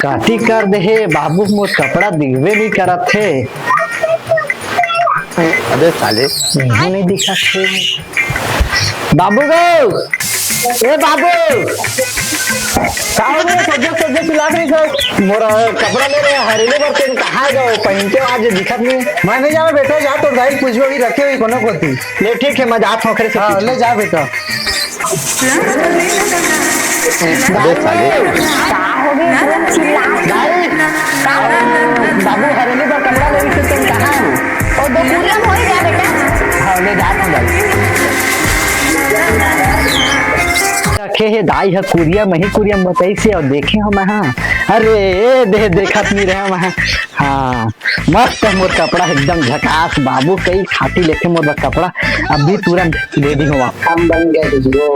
काटी कर दे हे बाबू मोर कपड़ा दिखबे नहीं करत थे। अबे साले नहीं दिखा थे बाबू गो ए बाबू काहे में सज्जो चिल्ला रही हो मोरा कपड़ा ले रहे हरेले बर्तन कहाँ गए पहन के आज दिखत नहीं। मैं नहीं जावे बेटा जा तो गाड़ी कुछ भी रखे हुई कोनो कोती ले ठीक है मैं जात हूँ खरे से हां ले जा बेटा। अबे साले बाबू हरेले पर कपड़ा ले रही तुम कहाँ हो और दो पूरा हो गया बेटा। हाँ ले जात हूँ रखे है दाई है कुरिया मही कुरिया मतई से और देखे हम हाँ अरे दे देखत नहीं रहे वहाँ। हाँ मस्त मोर कपड़ा एकदम झकास बाबू कई खाटी लेके मोर कपड़ा अभी तुरंत दे दी हुआ हम बन गए जो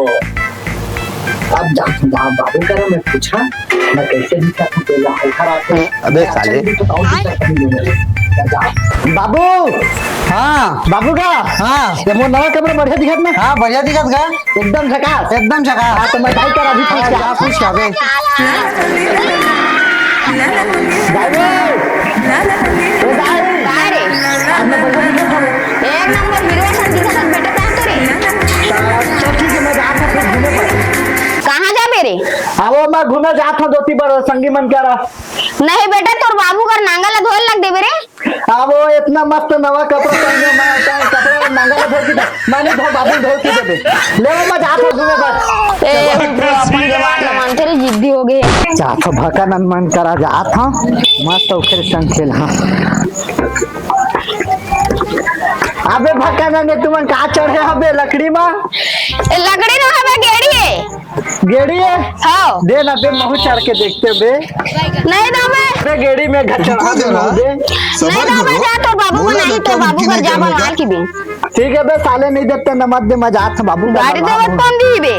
अब बाबू करो मैं पूछा मैं कैसे दिखा तू तेरा हल्का रात अबे साले बाबू हाँ बाबू का हाँ ये मोर नवा कपड़ा बढ़िया दिखत ना। हाँ बढ़िया दिखत गा एकदम झकास एकदम जगह। हाँ तो मैं दाई कर अभी पूछ जा क्या पूछ क्या बे एक नंबर हीरो सन दिखत बेटा कहाँ जा मेरे अब मैं घूमे जात हूँ दोती पर संगी मन क्या रहा नहीं बेटा तोर बाबू कर नांगल धोल लग दे बेरे। अब वो इतना मस्त नवा कपड़ा पहने मैं कपड़ा नांगल धो के मैंने धो बाबू धो के दे ले मैं जात हूँ घूमे पर ए अपन जवान न मानते रे जिद्दी हो गए जात हूँ भका नन मन करा जात हूँ मस्त ओकरे संग खेल। हाँ अबे भका नन तुमन का चढ़े हबे लकड़ी में लकड़ी न हवे गेड़ी है गेड़ी है हां दे ना बे महू चढ़ के देखते बे नहीं ना बे गेड़ी में घचड़ा दे नहीं ना मैं जा तो बाबू को नहीं तो बाबू घर जा मार की बे ठीक है बे साले नहीं देते नमक दे मजाक था बाबू गाड़ी देवत कौन दी बे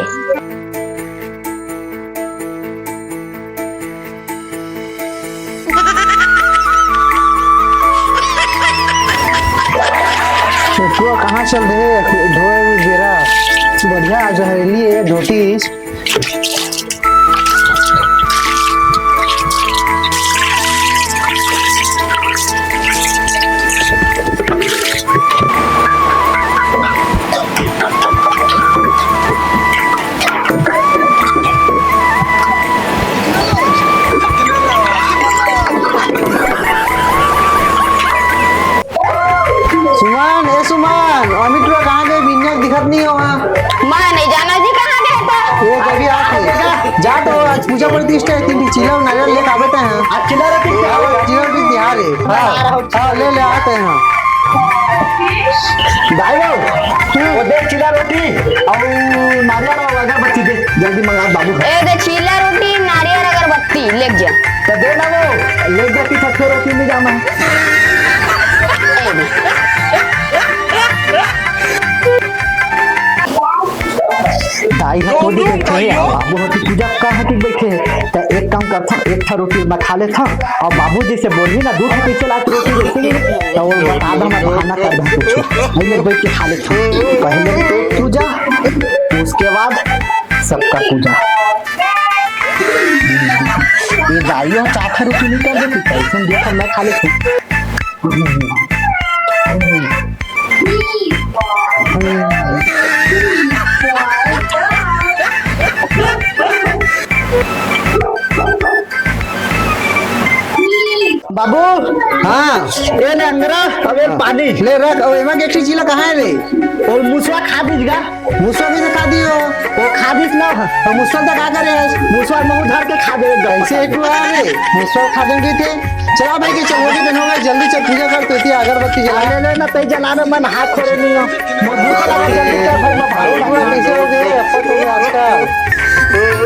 तू कहाँ चल रहे धोए बेरा बढ़िया जहरीली है धोती। सुमन ए सुमन अमित कहाँ गए बिन्या दिखत नहीं हो वहाँ मैं नहीं जाना जी कहाँ गए था ये कभी आके जा तो आज पूजा पड़ती है तीन चिल्ला नारियल लेके आते हैं आज चिल्ला रोटी चिल्ला भी बिहार है हाँ ले आते हैं भाई वो देख चिल्ला रोटी और नारियल अगरबत्ती दे जल्दी मंगा बाबू ए दे चीला रोटी नारियल अगरबत्ती लेके जा तो दे ना वो ले जाती सच्चे रोटी में जाना दाई हा तो भी बैठे हैं बाबू होती पूजा का हटी बैठे हैं तो एक काम करता एक था रोटी मैं खा लेता और बाबू जी से बोली ना दूध कैसे लात रोटी देती तो वो बता दो मैं खाना कर दूं कुछ मैं बैठ के खा लेता पहले पेट पूजा उसके बाद सबका पूजा ये दाई और चाखा रोटी नहीं कर देती कैसे देखा मैं खा लेता बाबू हाँ ये ले अंगरा अबे पानी ले रख और एमा के चिल्ला कहाँ है रे और मुसवा खा दीजिएगा मुसवा भी तो खा दियो वो खा दीस ना और मुसवा तो क्या करे मुसवा मुंह धर के खा दे कैसे एक बार रे मुसवा खा देंगे थे चला भाई के चल रोटी बनोगे जल्दी चल पूजा कर तो अगरबत्ती जला ले ले ना तई जलाने मन हाथ छोड़े नहीं हो मजबूत लगा जल्दी कर भाई मैं भागो कैसे हो गए अपन तो आजकल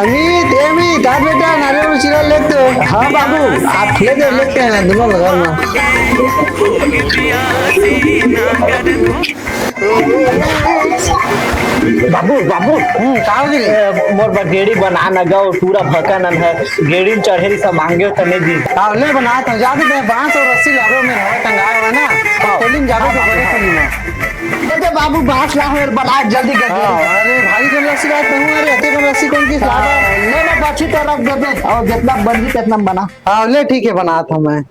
अमित ए हाँ बाबू आप ले दे लेते हैं दोनों घर में। बाबू बाबू कहाँ हो गई? मोर बगेड़ी बना न गो पूरा भका न है गेड़ी में चढ़ेरी सब मांगे तो नहीं दी हाँ ले बना था जादू में बांस और रस्सी लागो में हवा टंगाया हुआ ना कोलिंग जादू के बड़े कोलिंग में। तो बाबू बांस ला और बना जल्दी कर हाँ अरे भाई कम रस्सी बात कहूँ अरे अते कम रस्सी कौन किस लागा? ले ना बची तो रख दे दे और जितना बन जी उतना बना हाँ ले ठीक है बना था मैं।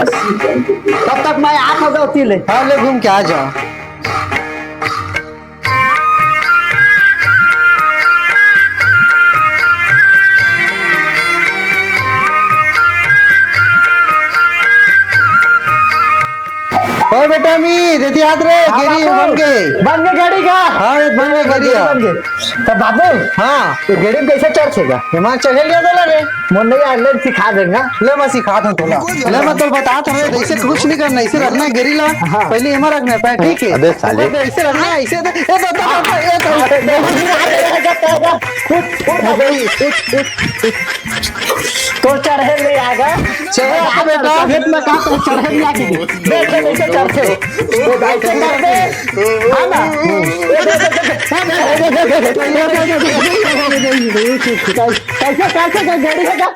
तब तक मैं आप हो गया ले हाँ ले घूम के आ जाओ। ओए बेटा मी देती हाथ रे गेरी बन गए। गाड़ी का हाँ ये बन गए गेरी बन गए तो बाबू हाँ ये गेड़ी में कैसे चढ़ेगा हिमाचल चढ़े लिया तो रे मन नहीं आले सिखा देगा ले मैं सिखा दूं थोड़ा ले मैं तो बता था ऐसे कुछ नहीं करना ऐसे रखना है गेरी ला पहले हिमा रखना है पैर ठीक है अबे साले। ऐसे रखना है ऐसे तो चढ़े नहीं आएगा चढ़े आ बेटा खेत में कहा तो चढ़े नहीं आएगी देख ले कैसे चढ़ते वो ऐसे कर दे हाँ ना कैसे कैसे गाड़ी है